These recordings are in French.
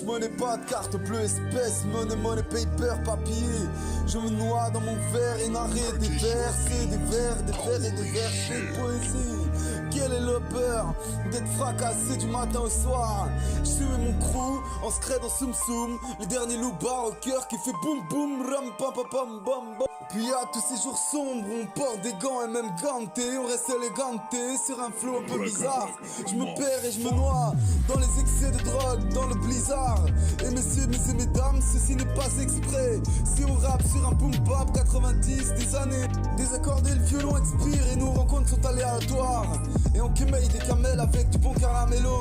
money, pas de carte bleue, espèce, money, paper, papier. Je me noie dans mon verre et n'arrête des versets, des vers et des versets de poésie. Quel est le beurre d'être fracassé du matin au soir? Je suis mon crew en secret dans Soum Soum, les derniers loupards au cœur qui fait boum boum ram pam pam pam bam bam. Puis à tous ces jours sombres, on porte des gants et même gantés, on reste éléganté sur un flow un peu bizarre. Je me perds et je me noie dans les excès de drogue, dans le blizzard. Et messieurs, et mesdames, ceci n'est pas exprès. Si on rappe sur un boom bap 90 des années, désaccordé, le violon expire et nos rencontres sont aléatoires. Et on quémaille des camels avec du bon caramello.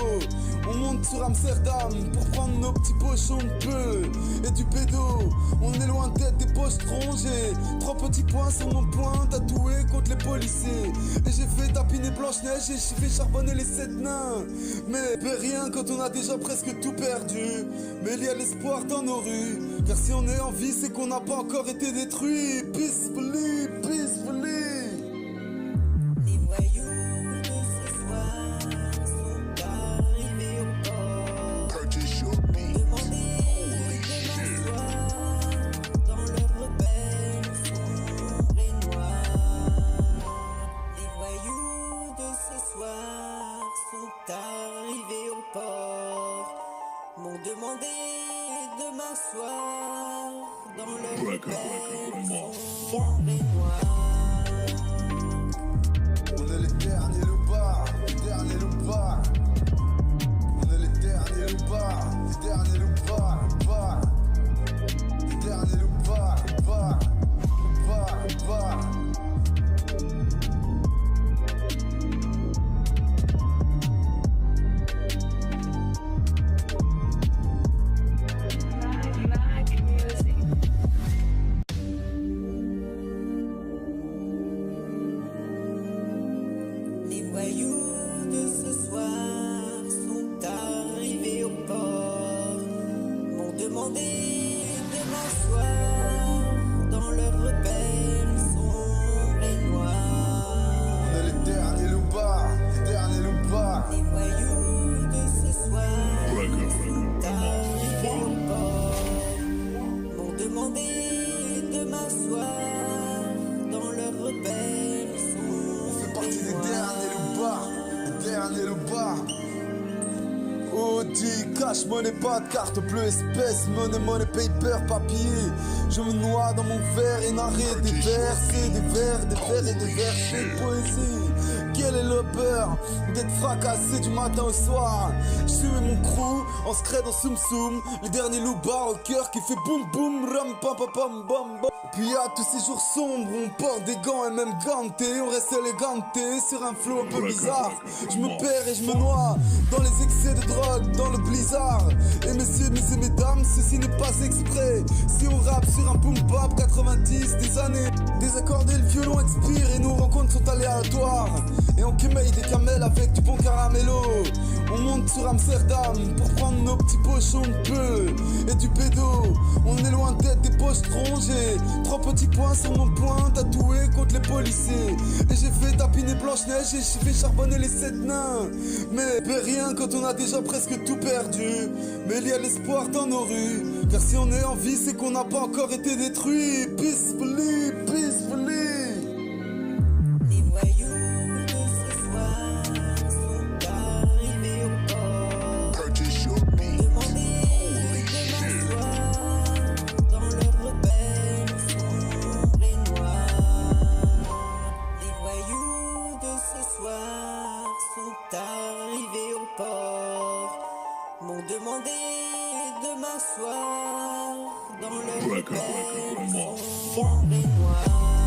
On monte sur Amsterdam pour prendre nos petits pochons de peu et du pédo. On est loin d'être des poches rongées. 3 petits points sur mon poing tatoué contre les policiers. Et j'ai fait tapiner Blanche-Neige et j'ai fait charbonner les 7 nains. Mais rien quand on a déjà presque tout perdu. Mais il y a l'espoir dans nos rues, car si on est en vie c'est qu'on n'a pas encore été détruit. Peacefully, peacefully. Arrivés au port, m'ont demandé de m'asseoir dans leur belle sombre et noire. On est les derniers loupards, les derniers loupards. On est les derniers loupards, les derniers loupards, loupards. Les derniers loupards, loupards, loupards, loupards. Audi, cash money, pas de carte bleue, espèce, money, paper, papier. Je me noie dans mon verre et n'arrête des versets, des vers et des versets de poésie. Quel est le beurre d'être fracassé du matin au soir? Je suis mon crew en secret dans Soum Soum, les derniers loupards au cœur qui fait boum boum ram pam pam pam bam bam. Puis à tous ces jours sombres, on porte des gants et même gantés, on reste éléganté sur un flow un peu bizarre. Je me perds et je me noie dans les excès de drogue, dans le blizzard. Et messieurs, et mesdames, ceci n'est pas exprès. Si on rappe sur un boom bap 90 des années, désaccordé, le violon expire et nos rencontres sont aléatoires. Et on quémaille des camels avec du bon caramello. On monte sur Amsterdam pour prendre nos petits pochons de peu et du pédo. On est loin d'être des poches rongées. 3 petits points sur mon poing tatoué contre les policiers. Et j'ai fait tapiner Blanche-Neige et j'ai fait charbonner les 7 nains. Mais rien quand on a déjà presque tout perdu. Mais il y a l'espoir dans nos rues, car si on est en vie c'est qu'on n'a pas encore été détruit. Peacefully, peacefully. Arrivés au port, m'ont demandé de m'asseoir dans leur belle sombre et noire.